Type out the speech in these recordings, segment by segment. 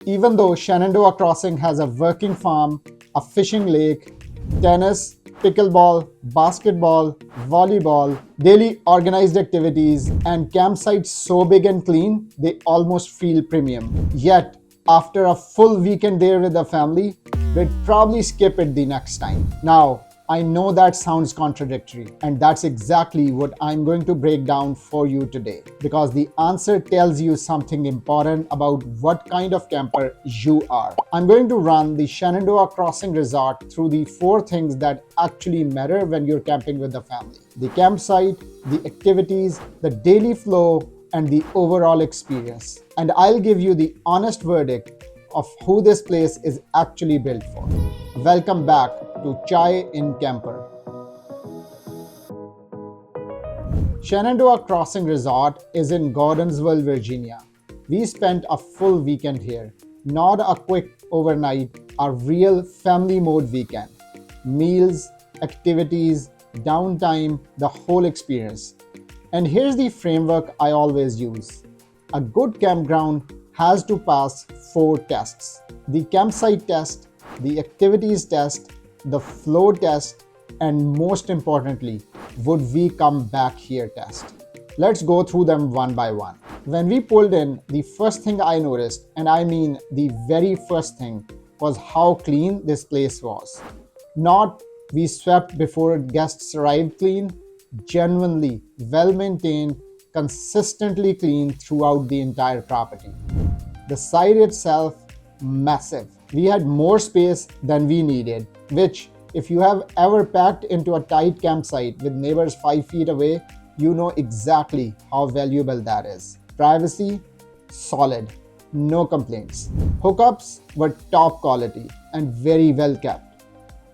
Even though Shenandoah Crossing has a working farm, a fishing lake, tennis, pickleball, basketball, volleyball, daily organized activities, and campsites so big and clean, they almost feel premium. Yet, after a full weekend there with the family, we'd probably skip it the next time. Now, I know that sounds contradictory, and that's exactly what I'm going to break down for you today, because the answer tells you something important about what kind of camper you are. I'm going to run the Shenandoah Crossing Resort through the 4 things that actually matter when you're camping with the family: the campsite, the activities, the daily flow, and the overall experience. And I'll give you the honest verdict of who this place is actually built for. Welcome back to Chai in Camper. Shenandoah Crossing Resort is in Gordonsville, Virginia. We spent a full weekend here, not a quick overnight, a real family mode weekend. Meals, activities, downtime, the whole experience. And here's the framework I always use. A good campground has to pass 4 tests: the campsite test, the activities test, the flow test, and most importantly, would we come back here test. Let's go through them one by one. When we pulled in, the first thing I noticed, and I mean the very first thing, was how clean this place was. Not we swept before guests arrived clean, genuinely well maintained, consistently clean throughout the entire property. The site itself, massive. We had more space than we needed, which, if you have ever packed into a tight campsite with neighbors 5 feet away, you know exactly how valuable that is. Privacy, solid, no complaints. Hookups were top quality and very well kept.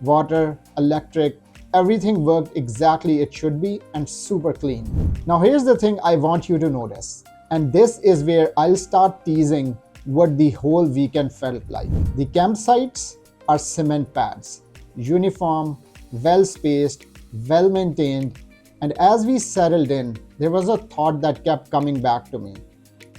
Water, electric, everything worked exactly it should be and super clean. Now here's the thing I want you to notice, and this is where I'll start teasing what the whole weekend felt like. The campsites are cement pads, uniform, well spaced, well maintained, and as we settled in, there was a thought that kept coming back to me.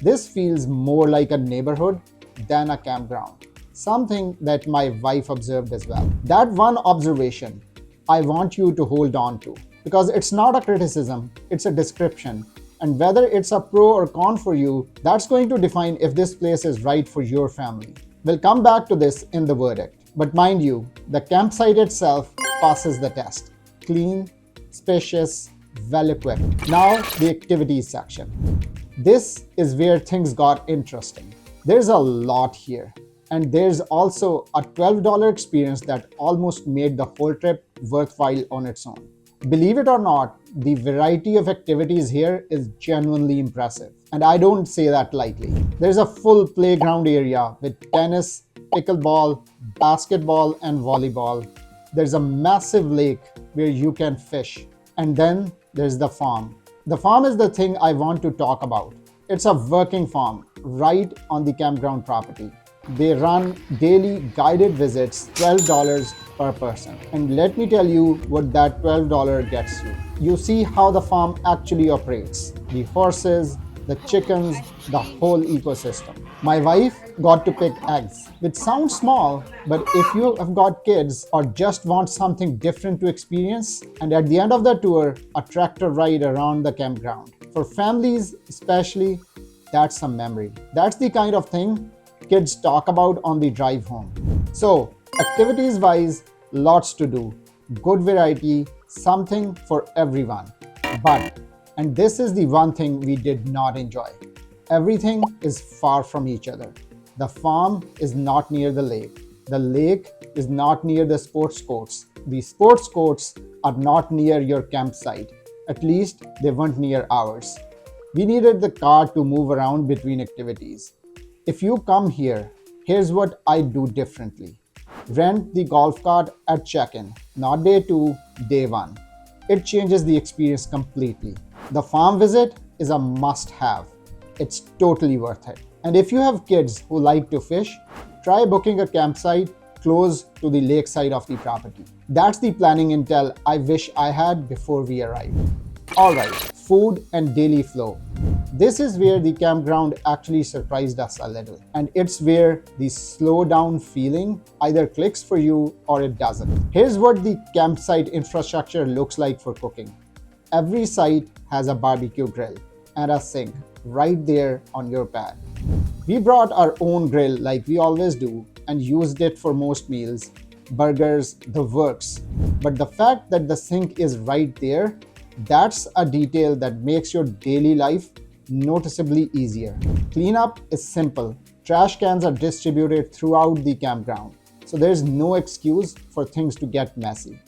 This feels more like a neighborhood than a campground, something that my wife observed as well. That one observation I want you to hold on to, because it's not a criticism, it's a description. And whether it's a pro or con for you, that's going to define if this place is right for your family. We'll come back to this in the verdict. But mind you, the campsite itself passes the test. Clean, spacious, well equipped. Now the activities section. This is where things got interesting. There's a lot here. And there's also a $12 experience that almost made the whole trip worthwhile on its own. Believe it or not, the variety of activities here is genuinely impressive. And I don't say that lightly. There's a full playground area with tennis, pickleball, basketball, and volleyball. There's a massive lake where you can fish. And then there's the farm. The farm is the thing I want to talk about. It's a working farm right on the campground property. They run daily guided visits, $12 per person. And let me tell you what that $12 gets you. You see how the farm actually operates. The horses, the chickens, the whole ecosystem. My wife got to pick eggs, which sounds small, but if you have got kids or just want something different to experience, and at the end of the tour, a tractor ride around the campground. For families especially, that's a memory. That's the kind of thing kids talk about on the drive home. So, activities wise, lots to do. Good variety, something for everyone. But, and this is the one thing we did not enjoy, everything is far from each other. The farm is not near the lake. The lake is not near the sports courts. The sports courts are not near your campsite. At least they weren't near ours. We needed the car to move around between activities. If you come here, here's what I do differently. Rent the golf cart at check-in, not day 2, day 1. It changes the experience completely. The farm visit is a must-have. It's totally worth it. And if you have kids who like to fish, try booking a campsite close to the lakeside of the property. That's the planning intel I wish I had before we arrived. Alright, food and daily flow. This is where the campground actually surprised us a little. And it's where the slow down feeling either clicks for you or it doesn't. Here's what the campsite infrastructure looks like for cooking. Every site has a barbecue grill and a sink right there on your pad. We brought our own grill like we always do and used it for most meals, burgers, the works. But the fact that the sink is right there, that's a detail that makes your daily life noticeably easier. Cleanup is simple. Trash cans are distributed throughout the campground, so there's no excuse for things to get messy.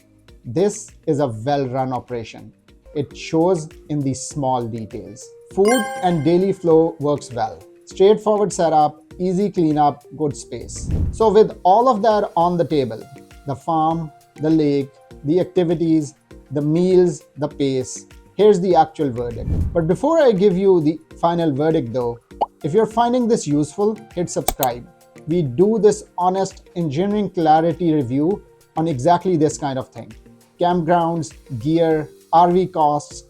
This is a well-run operation. It shows in the small details. Food and daily flow works well. Straightforward setup, easy cleanup, good space. So with all of that on the table, the farm, the lake, the activities, the meals, the pace, here's the actual verdict. But before I give you the final verdict though, if you're finding this useful, hit subscribe. We do this honest engineering clarity review on exactly this kind of thing. Campgrounds, gear, RV costs,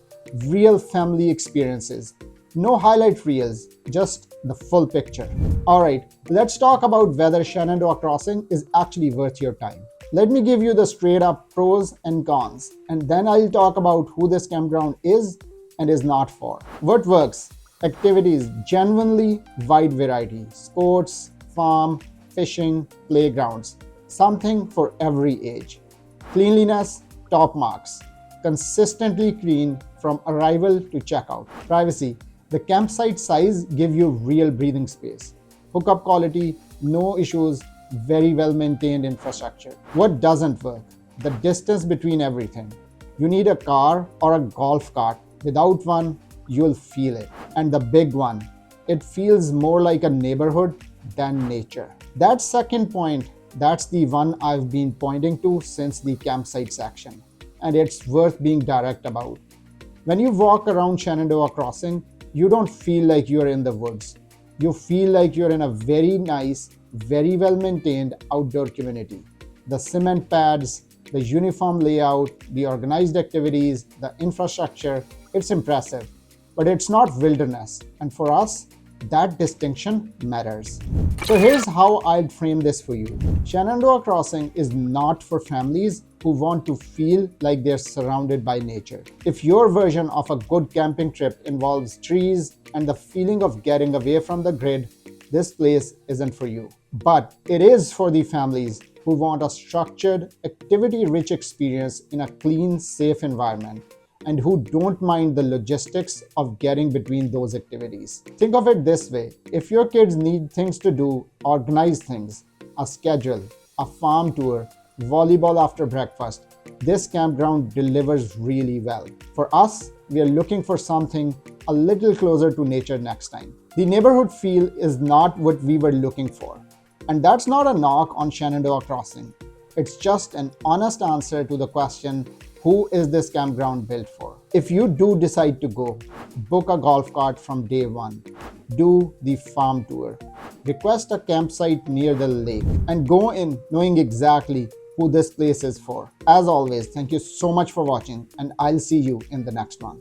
real family experiences. No highlight reels, just the full picture. Alright, let's talk about whether Shenandoah Crossing is actually worth your time. Let me give you the straight up pros and cons, and then I'll talk about who this campground is and is not for. What works? Activities, genuinely wide variety. Sports, farm, fishing, playgrounds. Something for every age. Cleanliness, top marks. Consistently clean from arrival to checkout. Privacy, the campsite size give you real breathing space. Hookup quality, no issues, very well maintained infrastructure. What doesn't work? The distance between everything. You need a car or a golf cart. Without one, you'll feel it. And the big one, it feels more like a neighborhood than nature. That second point, that's the one I've been pointing to since the campsite section, and it's worth being direct about. When you walk around Shenandoah Crossing, you don't feel like you're in the woods. You feel like you're in a very nice, very well maintained outdoor community. The cement pads, the uniform layout, the organized activities, the infrastructure, it's impressive. But it's not wilderness, and for us, that distinction matters. So here's how I'd frame this for you. Shenandoah Crossing is not for families who want to feel like they're surrounded by nature. If your version of a good camping trip involves trees and the feeling of getting away from the grid, this place isn't for you. But it is for the families who want a structured, activity-rich experience in a clean, safe environment, and who don't mind the logistics of getting between those activities. Think of it this way: if your kids need things to do, organize things, a schedule, a farm tour, volleyball after breakfast, this campground delivers really well. For us, we are looking for something a little closer to nature next time. The neighborhood feel is not what we were looking for. And that's not a knock on Shenandoah Crossing. It's just an honest answer to the question, who is this campground built for? If you do decide to go, book a golf cart from day one, do the farm tour, request a campsite near the lake, and go in knowing exactly who this place is for. As always, thank you so much for watching, and I'll see you in the next one.